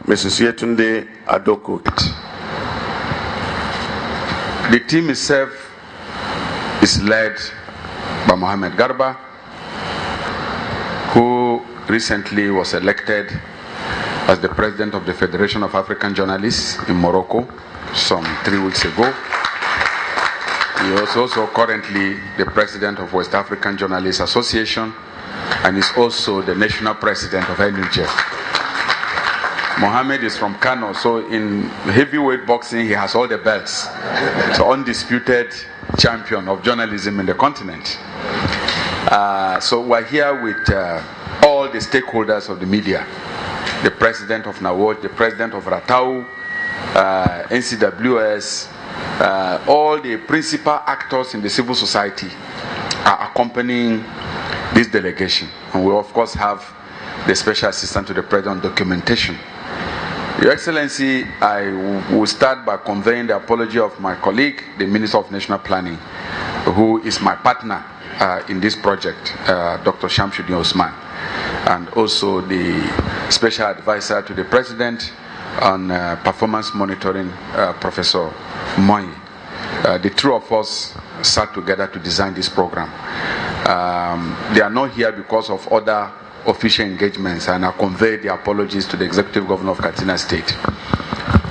Mrs. Yetunde Adoko. The team itself is led by Mohamed Garba, who recently was elected as the president of the Federation of African Journalists in Morocco some 3 weeks ago. He is also currently the president of West African Journalists Association and is also the national president of NGGTour. Mohamed is from Kano, so in heavyweight boxing he has all the belts. So undisputed champion of journalism in the continent. So we're here with all the stakeholders of the media. The president of NAWOJ, the president of Ratau, NCWS, all the principal actors in the civil society are accompanying this delegation. And we of course have the special assistant to the president on documentation. Your Excellency, I will start by conveying the apology of my colleague, the Minister of National Planning, who is my partner in this project, Dr. Shamsuddin Osman, and also the Special Advisor to the President on Performance Monitoring, Professor Moyi. The two of us sat together to design this program. They are not here because of other official engagements, and I convey the apologies to the Executive Governor of Katsina State.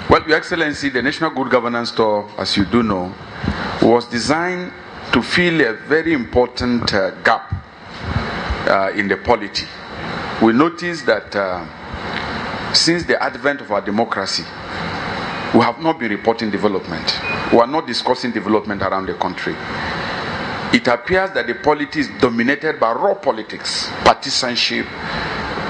Well, Your Excellency, the National Good Governance Tour, as you do know, was designed to fill a very important gap in the polity. We noticed that since the advent of our democracy, we have not been reporting development. We are not discussing development around the country. It appears that the polity is dominated by raw politics, partisanship,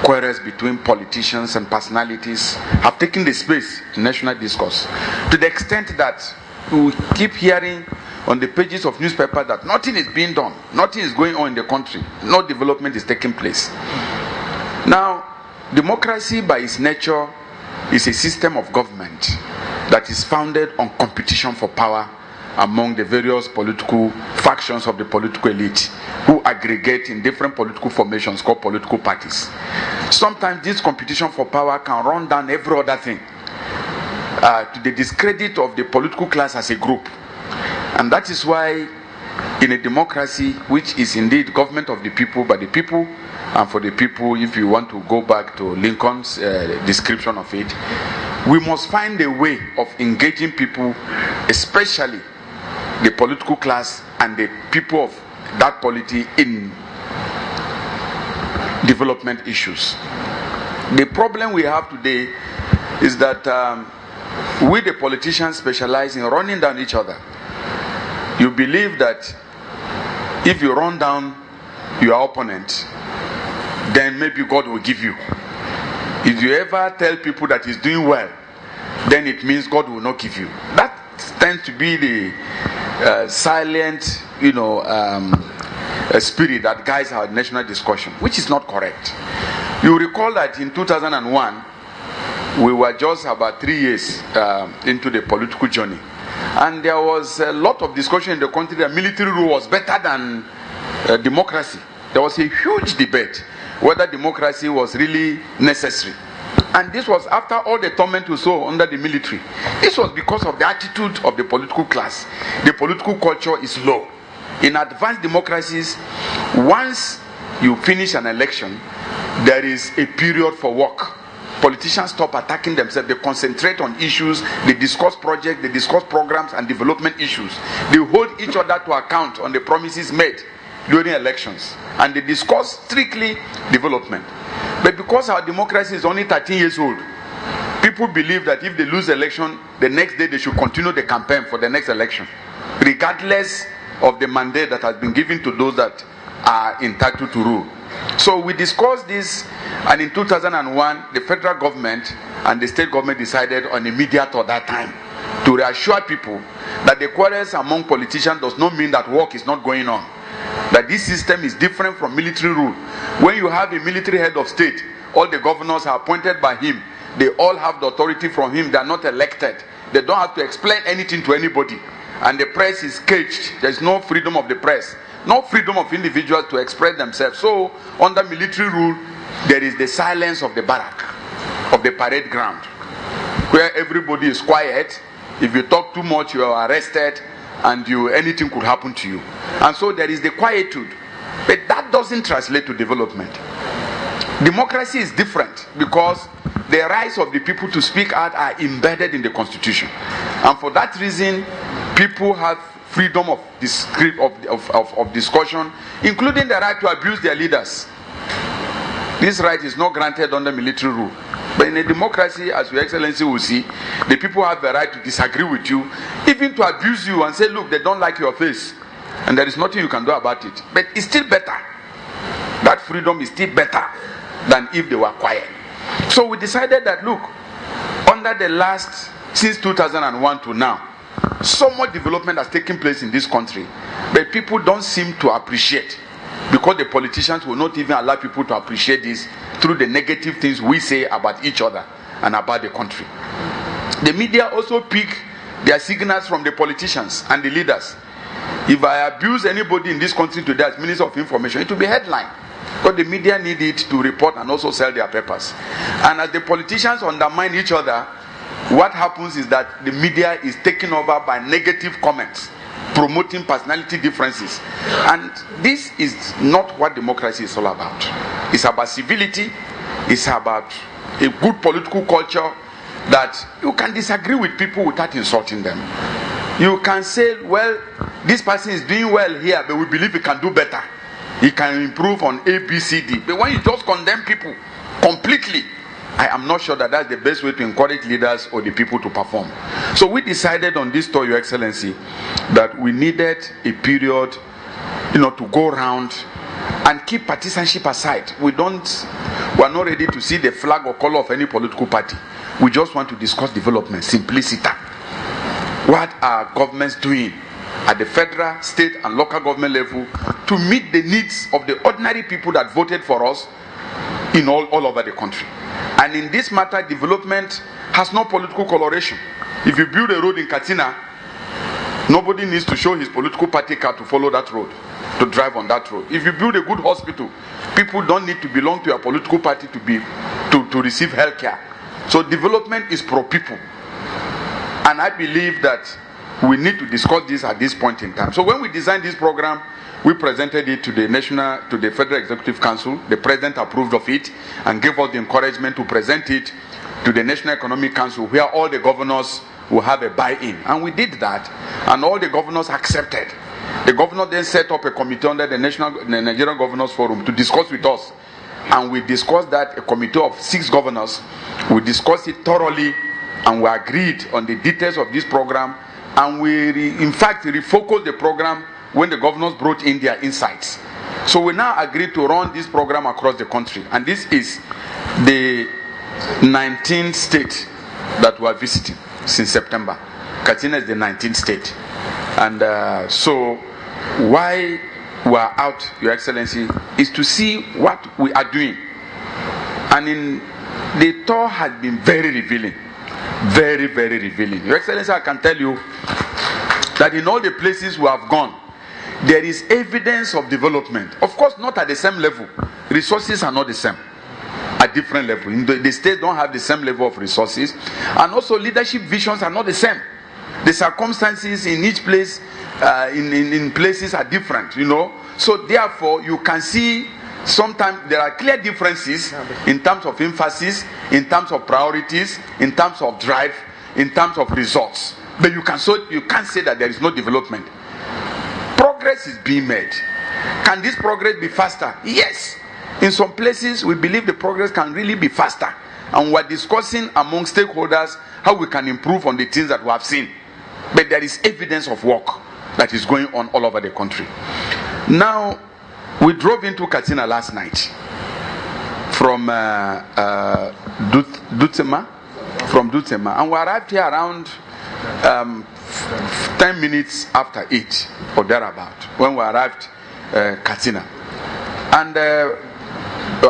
quarrels between politicians and personalities have taken the space in national discourse, to the extent that we keep hearing on the pages of newspapers that nothing is being done, nothing is going on in the country, no development is taking place. Now, democracy by its nature is a system of government that is founded on competition for power among the various political factions of the political elite who aggregate in different political formations called political parties. Sometimes this competition for power can run down every other thing to the discredit of the political class as a group. And that is why in a democracy, which is indeed government of the people, by the people, and for the people, if you want to go back to Lincoln's description of it, we must find a way of engaging people, especially the political class and the people of that polity, in development issues. The problem we have today is that we the politicians specialize in running down each other. You believe that if you run down your opponent, then maybe God will give you. If you ever tell people that he's doing well, then it means God will not give you. That tends to be the silent, spirit that guides our national discussion, which is not correct. You recall that in 2001, we were just about 3 years into the political journey, and there was a lot of discussion in the country that military rule was better than democracy. There was a huge debate whether democracy was really necessary. And this was after all the torment we saw under the military. This was because of the attitude of the political class. The political culture is low. In advanced democracies, once you finish an election, there is a period for work. Politicians stop attacking themselves. They concentrate on issues. They discuss projects. They discuss programs and development issues. They hold each other to account on the promises made during elections. And they discuss strictly development. But because our democracy is only 13 years old, people believe that if they lose the election, the next day they should continue the campaign for the next election, regardless of the mandate that has been given to those that are entitled to rule. So we discussed this, and in 2001, the federal government and the state government decided on a mediator that time to reassure people that the quarrels among politicians does not mean that work is not going on. That this system is different from military rule. When you have a military head of state, all the governors are appointed by him. They all have the authority from him. They are not elected. They don't have to explain anything to anybody. And the press is caged. There is no freedom of the press. no freedom of individuals to express themselves. So, under military rule, there is the silence of the barrack, of the parade ground, where everybody is quiet. If you talk too much, you are arrested, and anything could happen to you. And so there is the quietude. But that doesn't translate to development. Democracy is different because the rights of the people to speak out are embedded in the constitution. And for that reason, people have freedom of discussion, including the right to abuse their leaders. This right is not granted under military rule. But in a democracy, as Your Excellency will see, the people have the right to disagree with you, even to abuse you and say, look, they don't like your face, and there is nothing you can do about it. But it's still better. That freedom is still better than if they were quiet. So we decided that, look, under the last, since 2001 to now, so much development has taken place in this country, but people don't seem to appreciate, because the politicians will not even allow people to appreciate this through the negative things we say about each other and about the country. The media also pick their signals from the politicians and the leaders. If I abuse anybody in this country today as Minister of Information, it will be headline, because the media need it to report and also sell their papers. And as the politicians undermine each other, what happens is that the media is taken over by negative comments, promoting personality differences. And this is not what democracy is all about. It's about civility. It's about a good political culture, that you can disagree with people without insulting them. You can say, well, this person is doing well here, but we believe he can do better. He can improve on A, B, C, D. But when you just condemn people completely, I am not sure that that's the best way to encourage leaders or the people to perform. So we decided on this tour, Your Excellency, that we needed a period, to go around and keep partisanship aside. We are not ready to see the flag or color of any political party. We just want to discuss development, simplicity. What are governments doing at the federal, state, and local government level to meet the needs of the ordinary people that voted for us in all over the country? And in this matter, development has no political coloration. If you build a road in Katsina, nobody needs to show his political party card to follow that road, to drive on that road. If you build a good hospital, people don't need to belong to a political party to receive health care. So development is pro-people. And I believe that we need to discuss this at this point in time. So when we designed this program, we presented it to the Federal Executive Council. The President approved of it and gave us the encouragement to present it to the National Economic Council, where all the governors will have a buy-in. And we did that, and all the governors accepted. The governor then set up a committee under the Nigerian Governors Forum to discuss with us. And we discussed that, a committee of 6 governors. We discussed it thoroughly, and we agreed on the details of this program. And we, in fact, refocused the program when the governors brought in their insights. So we now agreed to run this program across the country. And this is the 19th state that we are visiting since September. Katsina is the 19th state. And so why we are out, Your Excellency, is to see what we are doing. And the tour has been very revealing. Very, very revealing. Your Excellency, I can tell you that in all the places we have gone, there is evidence of development. Of course, not at the same level. Resources are not the same. At different levels. The states don't have the same level of resources. And also leadership visions are not the same. The circumstances in each place, in places are different, So therefore, you can see sometimes there are clear differences in terms of emphasis, in terms of priorities, in terms of drive, in terms of results. But you can't say that there is no development. Progress is being made. Can this progress be faster? Yes. In some places, we believe the progress can really be faster. And we're discussing among stakeholders how we can improve on the things that we have seen. But there is evidence of work that is going on all over the country. Now, we drove into Katsina last night from Dutsema, and we arrived here around 10 minutes after 8 or thereabout when we arrived Katsina. And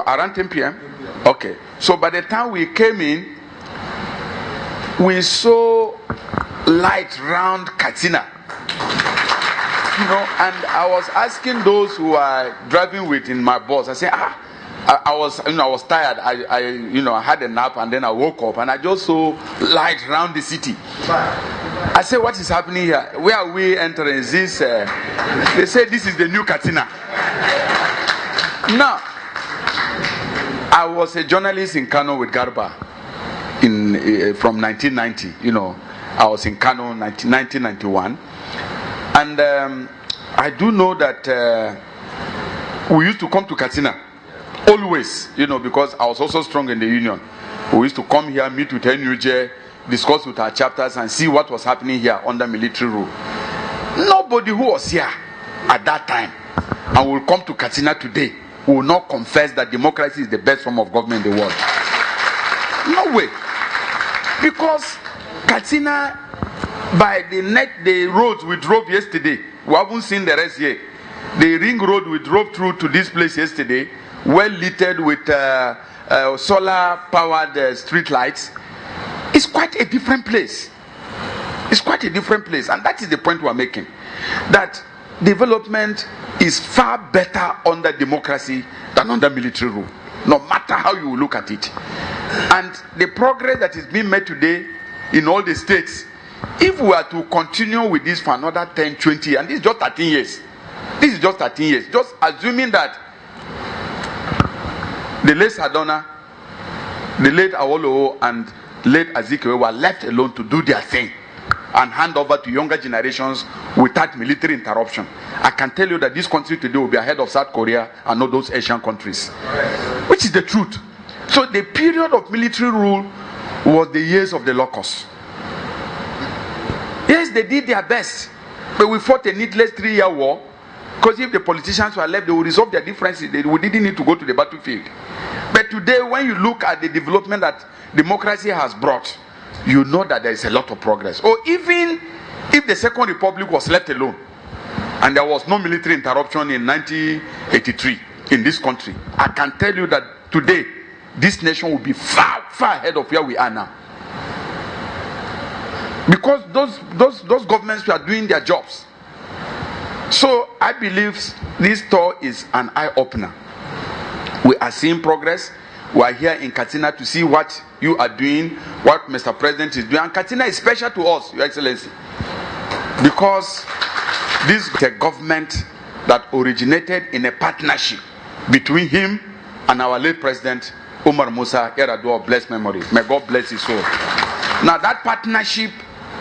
around 10 p.m. Okay. So by the time we came in, we saw light round Katsina. And I was asking those who are driving with in my bus. I said, I was tired. I had a nap and then I woke up and I just saw light around the city. I said, what is happening here? Where are we entering? Is this? They say this is the new Katsina. Now, I was a journalist in Kano with Garba from 1990. I was in Kano 1991. And I do know that we used to come to Katsina always, because I was also strong in the union. We used to come here, meet with NUJ, discuss with our chapters, and see what was happening here under military rule. Nobody who was here at that time and will come to Katsina today will not confess that democracy is the best form of government in the world. No way. Because Katsina, by the roads we drove yesterday, we haven't seen the rest yet. The ring road we drove through to this place yesterday, well littered with solar powered street lights, it's quite a different place. It's quite a different place. And that is the point we are making. That development is far better under democracy than under military rule, no matter how you look at it. And the progress that is being made today in all the states, if we are to continue with this for another 10, 20, and this is just 13 years. This is just 13 years. Just assuming that the late Sadona, the late Awolowo, and late Azikiwe were left alone to do their thing and hand over to younger generations without military interruption. I can tell you that this country today will be ahead of South Korea and all those Asian countries. Which is the truth. So the period of military rule was the years of the locusts. Yes, they did their best, but we fought a needless 3-year war, because if the politicians were left, they would resolve their differences. We didn't need to go to the battlefield. But today, when you look at the development that democracy has brought, you know that there is a lot of progress. Or even if the Second Republic was left alone, and there was no military interruption in 1983 in this country, I can tell you that today, this nation will be far, far ahead of where we are now. Because those governments were doing their jobs. So I believe this tour is an eye-opener. We are seeing progress. We are here in Katsina to see what you are doing, what Mr. President is doing. And Katsina is special to us, Your Excellency, because this is a government that originated in a partnership between him and our late President, Umar Musa Yar'Adua, of blessed memory. May God bless his soul. Now that partnership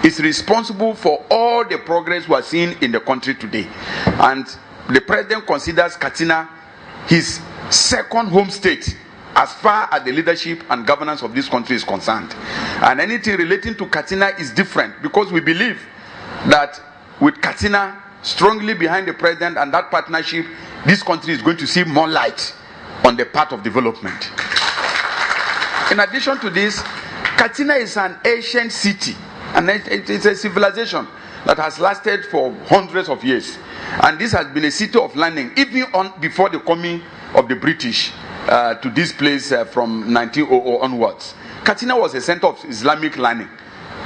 is responsible for all the progress we are seeing in the country today. And the President considers Katsina his second home state as far as the leadership and governance of this country is concerned. And anything relating to Katsina is different, because we believe that with Katsina strongly behind the President and that partnership, this country is going to see more light on the path of development. In addition to this, Katsina is an ancient city, and it's a civilization that has lasted for hundreds of years. And this has been a city of learning, even before the coming of the British to this place from 1900 onwards. Katsina was a center of Islamic learning.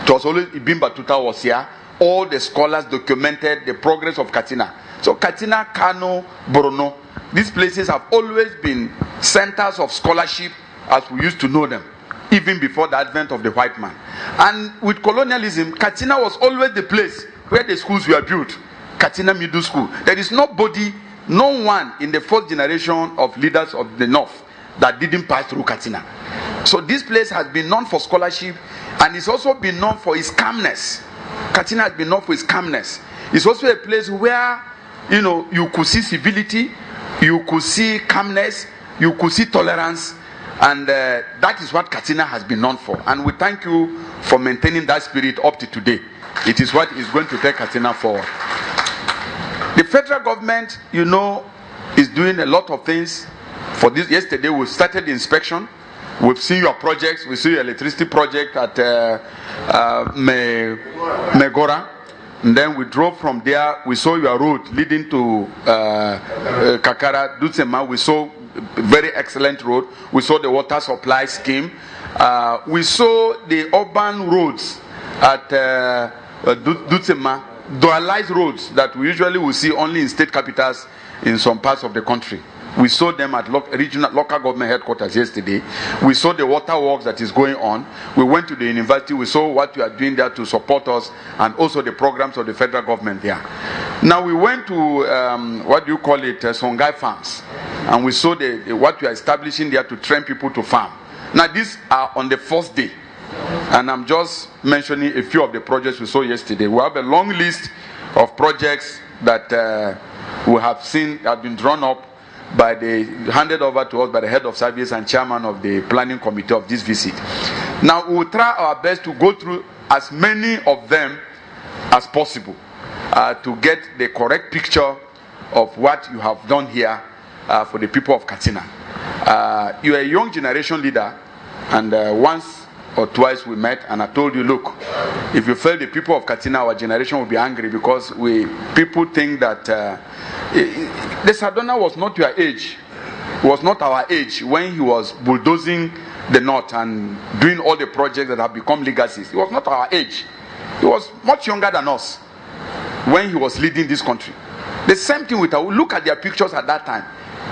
It was always Ibn Battuta was here. All the scholars documented the progress of Katsina. So Katsina, Kano, Borno, these places have always been centers of scholarship as we used to know them, even before the advent of the white man. And with colonialism, Katsina was always the place where the schools were built. Katsina Middle School. There is nobody, no one in the fourth generation of leaders of the North that didn't pass through Katsina. So this place has been known for scholarship, and it's also been known for its calmness. Katsina has been known for its calmness. It's also a place where, you could see civility, you could see calmness, you could see tolerance, and that is what Katsina has been known for. And we thank you for maintaining that spirit up to today. It is what is going to take Katsina forward. The federal government, is doing a lot of things for this. Yesterday we started the inspection. We've seen your projects. We see your electricity project at Megora. And then we drove from there. We saw your road leading to Kakara, Dutsema. We saw a very excellent road. We saw the water supply scheme. We saw the urban roads at Dutsema. dualized roads that we usually will see only in state capitals in some parts of the country. We saw them at local government headquarters yesterday. We saw the water works that is going on. We went to the university. We saw what you are doing there to support us, and also the programs of the federal government there. Now we went to Songhai farms, and we saw what you are establishing there to train people to farm. Now these are on the first day, and I'm just mentioning a few of the projects we saw yesterday. We have a long list of projects that we have seen have been drawn up handed over to us by the head of service and chairman of the planning committee of this visit. Now we will try our best to go through as many of them as possible to get the correct picture of what you have done here for the people of Katsina. You are a young generation leader, and once or twice we met and I told you, look, if you fail the people of Katsina, our generation will be angry, because people think that the Sardauna was not your age, was not our age when he was bulldozing the north and doing all the projects that have become legacies. He was not our age. He was much younger than us when he was leading this country. The same thing with look at their pictures at that time.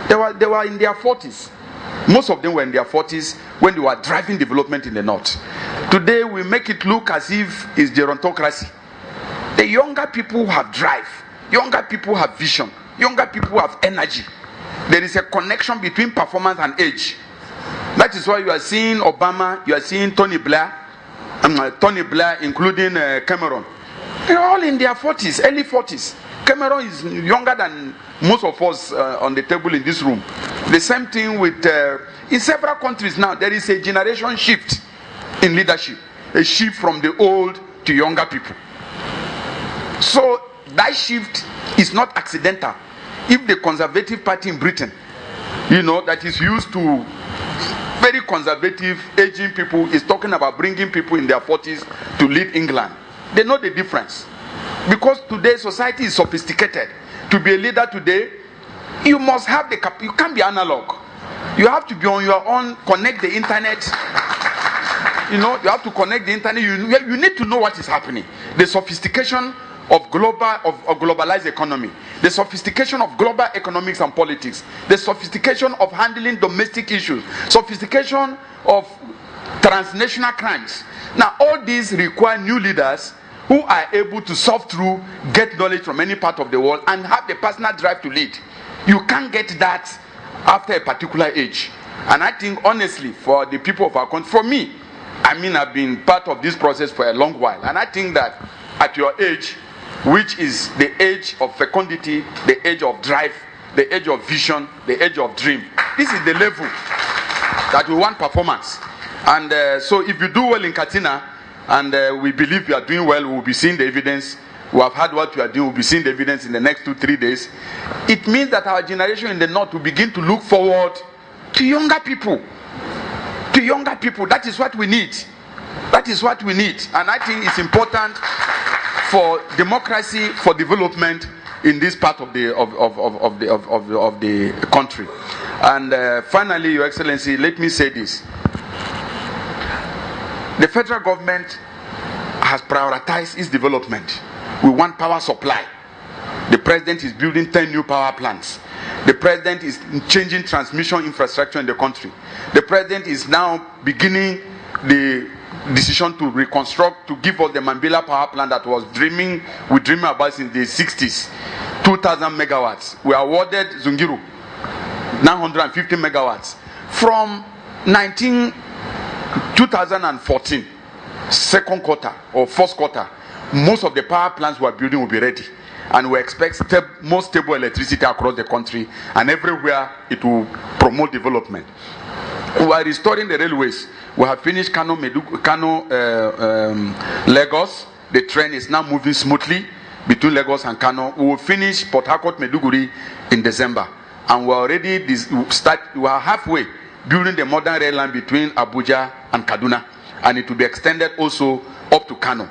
They were in their 40s. Most of them were in their 40s when they were driving development in the north. Today we make it look as if it's gerontocracy. The younger people have drive. Younger people have vision. Younger people have energy. There is a connection between performance and age. That is why you are seeing Obama, you are seeing Tony Blair, including Cameron. They're all in their 40s, early 40s. Cameron is younger than most of us on the table in this room. The same thing with in several countries now. There is a generation shift in leadership, a shift from the old to younger people. So that shift is not accidental. If the Conservative Party in Britain, that is used to very conservative aging people, is talking about bringing people in their 40s to lead England, they know the difference. Because today society is sophisticated. To be a leader today, you must have you can't be analog. You have to be on your own, connect the internet. You have to connect the internet. You need to know what is happening. The sophistication of globalized economy, the sophistication of global economics and politics, the sophistication of handling domestic issues, sophistication of transnational crimes. Now all these require new leaders who are able to solve through, get knowledge from any part of the world, and have the personal drive to lead. You can't get that after a particular age. And I think honestly, for the people of our country, for me, I've been part of this process for a long while, and I think that at your age, which is the age of fecundity, the age of drive, the age of vision, the age of dream, this is the level that we want performance. And so if you do well in Katsina, and we believe you are doing well, we will be seeing the evidence. We have heard what you are doing, we'll be seeing the evidence in the next 2-3 days. It means that our generation in the north will begin to look forward to younger people. To younger people. That is what we need. That is what we need. And I think it's important for democracy, for development in this part of the country. And finally, Your Excellency, let me say this. The federal government has prioritized its development. We want power supply. The president is building 10 new power plants. The president is changing transmission infrastructure in the country. The president is now beginning the decision to reconstruct, to give us the Mambila power plant that we dreaming about since the 60s. 2,000 megawatts. We awarded Zungiru 950 megawatts. From 2014, second quarter or first quarter, most of the power plants we are building will be ready. And we expect more stable electricity across the country, and everywhere it will promote development. We are restoring the railways. We have finished Lagos. The train is now moving smoothly between Lagos and Kano. We will finish Port Harcourt Meduguri in December. And we are already we are halfway building the modern rail line between Abuja and Kaduna. And it will be extended also up to Kano.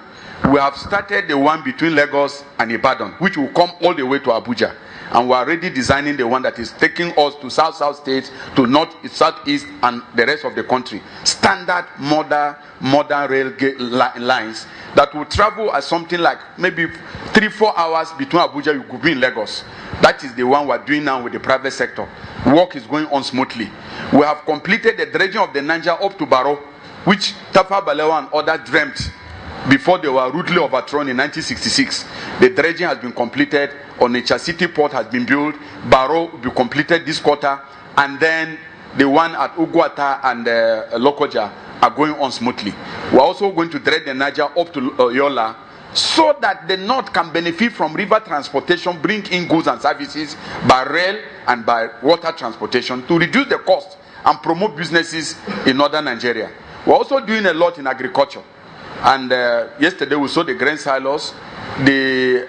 We have started the one between Lagos and Ibadan, which will come all the way to Abuja. And we are already designing the one that is taking us to south states, to north, southeast, and the rest of the country. Standard modern rail lines that will travel at something like maybe 3-4 hours between Abuja, you could be in Lagos. That is the one we're doing now with the private sector. Work is going on smoothly. We have completed the dredging of the Niger up to Baro, which Tafa Balewa and others dreamt before they were rudely overthrown in 1966. The dredging has been completed. Onitsha City Port has been built. Baro will be completed this quarter. And then the one at Ugwata and Lokoja are going on smoothly. We're also going to dredge the Niger up to Yola, so that the North can benefit from river transportation, bring in goods and services by rail and by water transportation to reduce the cost and promote businesses in northern Nigeria. We're also doing a lot in agriculture. And yesterday we saw the grain silos, the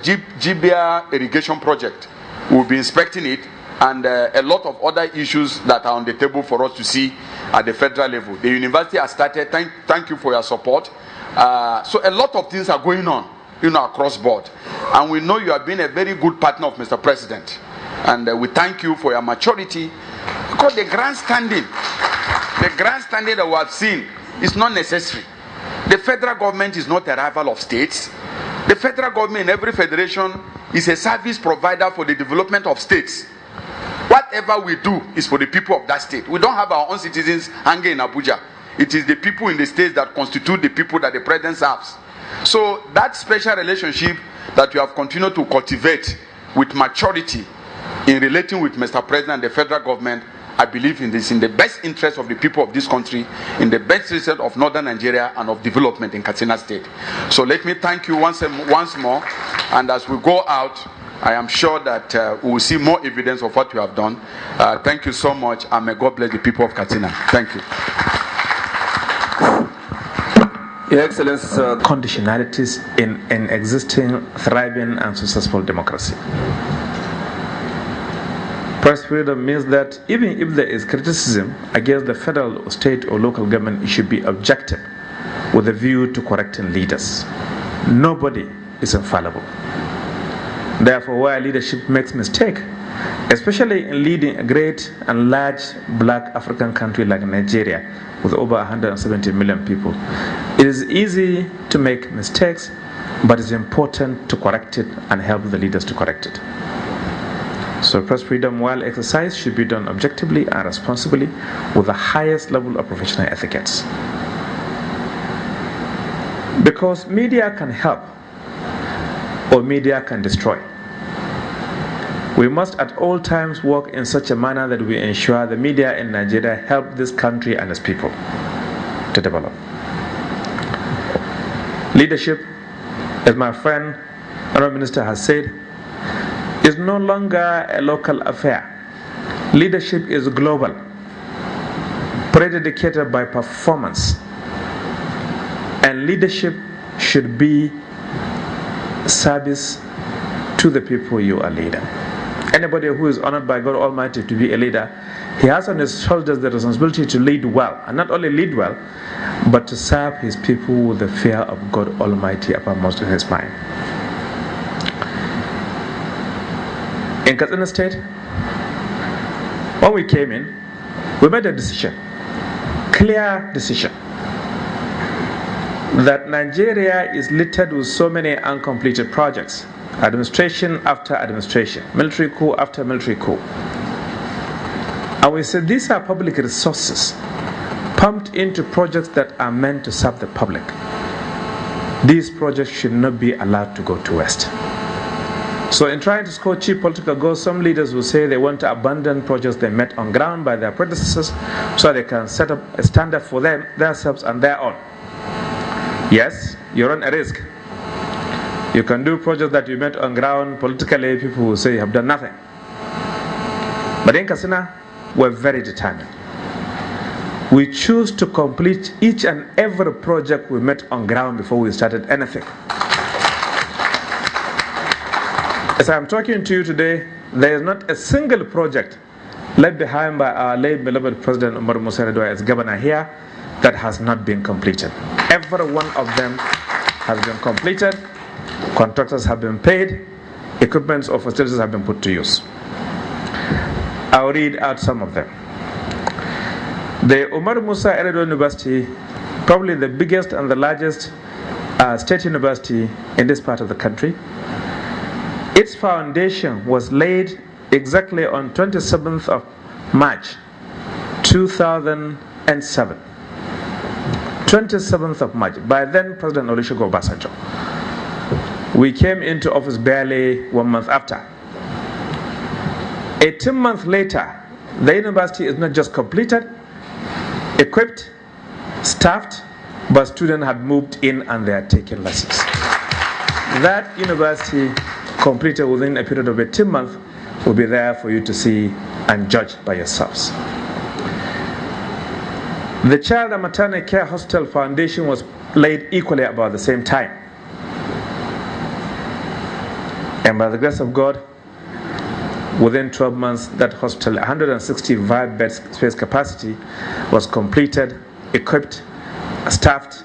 Jibia irrigation project. We'll be inspecting it, and a lot of other issues that are on the table for us to see at the federal level. The university has started. Thank you for your support. So a lot of things are going on, across board. And we know you have been a very good partner of Mr. President. And we thank you for your maturity, because the grandstanding that we have seen is not necessary. The federal government is not a rival of states. The federal government in every federation is a service provider for the development of states. Whatever we do is for the people of that state. We don't have our own citizens hanging in Abuja. It is the people in the states that constitute the people that the president serves. So that special relationship that you have continued to cultivate with maturity in relating with Mr. President and the federal government, I believe in this, in the best interest of the people of this country, in the best interest of northern Nigeria and of development in Katsina State. So let me thank you once more. And as we go out, I am sure that we will see more evidence of what you have done. Thank you so much, and may God bless the people of Katsina. Thank you. Your Excellency, conditionalities in existing, thriving, and successful democracy. Press freedom means that even if there is criticism against the federal, state, or local government, it should be objective with a view to correcting leaders. Nobody is infallible. Therefore, where leadership makes mistake, especially in leading a great and large black African country like Nigeria with over 170 million people, it is easy to make mistakes, but it's important to correct it and help the leaders to correct it. So press freedom, while exercised, should be done objectively and responsibly with the highest level of professional ethics. Because media can help or media can destroy. We must at all times work in such a manner that we ensure the media in Nigeria help this country and its people to develop. Leadership, as my friend, Honorable Minister has said, is no longer a local affair. Leadership is global, predicated by performance. And leadership should be service to the people you are leading. Anybody who is honored by God Almighty to be a leader, he has on his shoulders the responsibility to lead well, and not only lead well, but to serve his people with the fear of God Almighty uppermost in his mind. In Katsina State, when we came in, we made a decision, clear decision, that Nigeria is littered with so many uncompleted projects, administration after administration, military coup after military coup. And we said these are public resources pumped into projects that are meant to serve the public. These projects should not be allowed to go to waste. So in trying to score cheap political goals, some leaders will say they want to abandon projects they met on ground by their predecessors so they can set up a standard for themselves and their own. Yes, you run a risk. You can do projects that you met on ground. Politically, people will say you have done nothing. But in Katsina, we're very determined. We choose to complete each and every project we met on ground before we started anything. As I'm talking to you today, there is not a single project left behind by our late beloved President Umar Musa Yar'Adua as governor here that has not been completed. Every one of them has been completed, contractors have been paid, equipment or facilities have been put to use. I'll read out some of them. The Umar Musa Yar'Adua University, probably the biggest and the largest state university in this part of the country. Its foundation was laid exactly on 27th of March 2007. 27th of March, by then President Olusegun Obasanjo. We came into office barely 1 month after. 18 months later, the university is not just completed, equipped, staffed, but students had moved in and they are taking lessons. That university, completed within a period of 18 months, will be there for you to see and judge by yourselves. The Child and Maternal Care Hospital Foundation was laid equally about the same time. And by the grace of God, within 12 months, that hospital, 165 bed space capacity, was completed, equipped, staffed,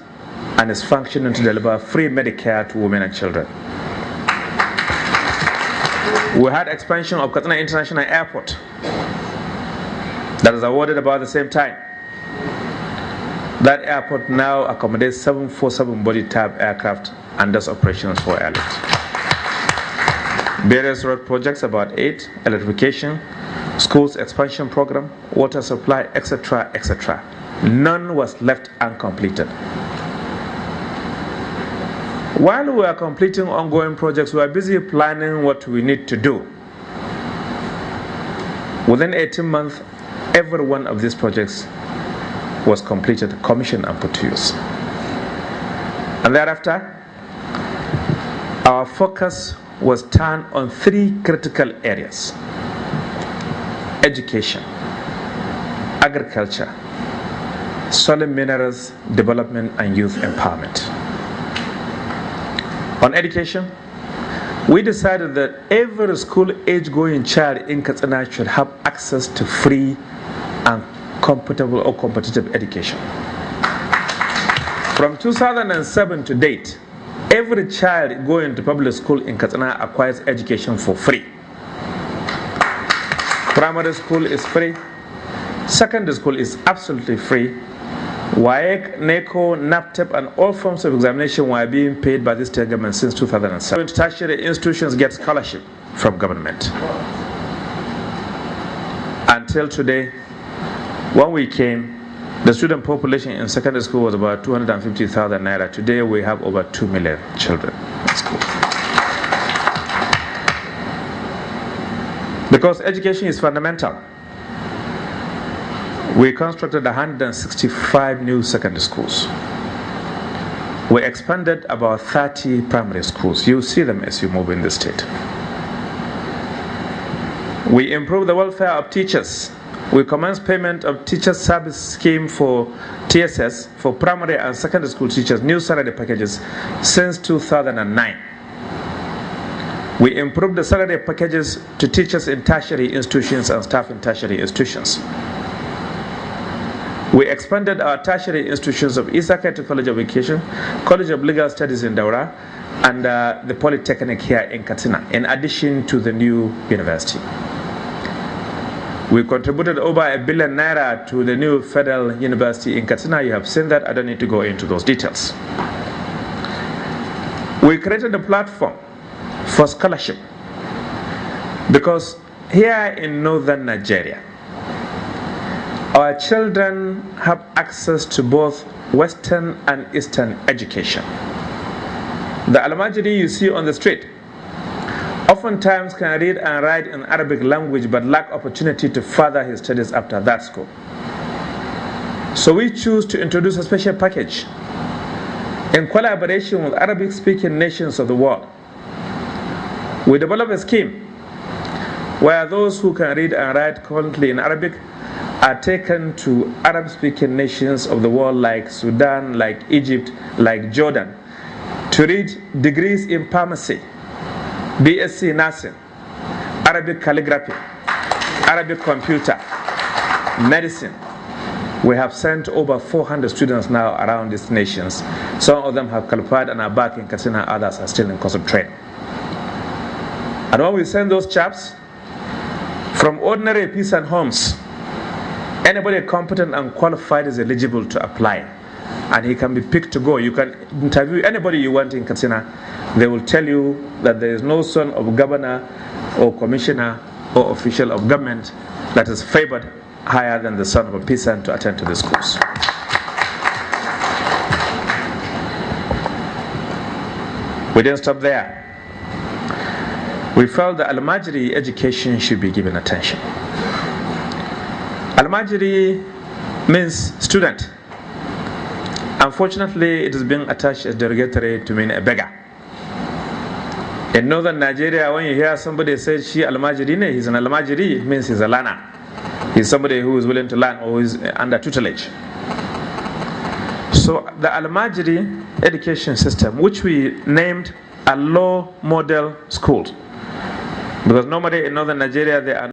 and is functioning to deliver free Medicare to women and children. We had expansion of Katsina International Airport that was awarded about the same time. That airport now accommodates 747 body type aircraft and does operations for airlift. Various road projects, about 8, electrification, schools expansion program, water supply, etc., etc. None was left uncompleted. While we are completing ongoing projects, we are busy planning what we need to do. Within 18 months, every one of these projects was completed, commissioned, and put to use. And thereafter, our focus was turned on 3 critical areas: education, agriculture, soil minerals development, and youth empowerment. On education, we decided that every school-age-going child in Katsina should have access to free and compatible or competitive education. From 2007 to date, every child going to public school in Katsina acquires education for free. Primary school is free. Secondary school is absolutely free. WAEC, NECO, NAPTEP, and all forms of examination were being paid by the state government since 2007. Tertiary institutions get scholarship from government. Until today, when we came, the student population in secondary school was about 250,000 naira. Today we have over 2 million children in school. Because education is fundamental, we constructed 165 new secondary schools. We expanded about 30 primary schools. You'll see them as you move in the state. We improved the welfare of teachers. We commenced payment of teacher service scheme for TSS for primary and secondary school teachers, new salary packages since 2009. We improved the salary packages to teachers in tertiary institutions and staff in tertiary institutions. We expanded our tertiary institutions of Isaka College of Education, College of Legal Studies in Daura, and the Polytechnic here in Katsina, in addition to the new university. We contributed over 1 billion naira to the new federal university in Katsina. You have seen that. I don't need to go into those details. We created a platform for scholarship because here in northern Nigeria, our children have access to both Western and Eastern education. The Almajiri you see on the street oftentimes can read and write in Arabic language but lack opportunity to further his studies after that school. So we choose to introduce a special package in collaboration with Arabic-speaking nations of the world. We develop a scheme where those who can read and write currently in Arabic are taken to Arab-speaking nations of the world like Sudan, like Egypt, like Jordan, to read degrees in pharmacy, BSc nursing, Arabic calligraphy, Arabic computer, medicine. We have sent over 400 students now around these nations. Some of them have qualified and are back in Katsina, others are still in course of training. And when we send those chaps from ordinary peasant homes, anybody competent and qualified is eligible to apply. and he can be picked to go. You can interview anybody you want in Katsina. They will tell you that there is no son of governor or commissioner or official of government that is favored higher than the son of a peasant to attend to the schools. We didn't stop there. We felt that Al-Majri education should be given attention. Al-Majri means student. Unfortunately, it is being attached as derogatory to mean a beggar. In northern Nigeria, when you hear somebody say she Al-Majri, he's an Al-Majri, it means he's a learner. He's somebody who is willing to learn or is under tutelage. So the Al-Majri education system, which we named a law model school, because normally in northern Nigeria they are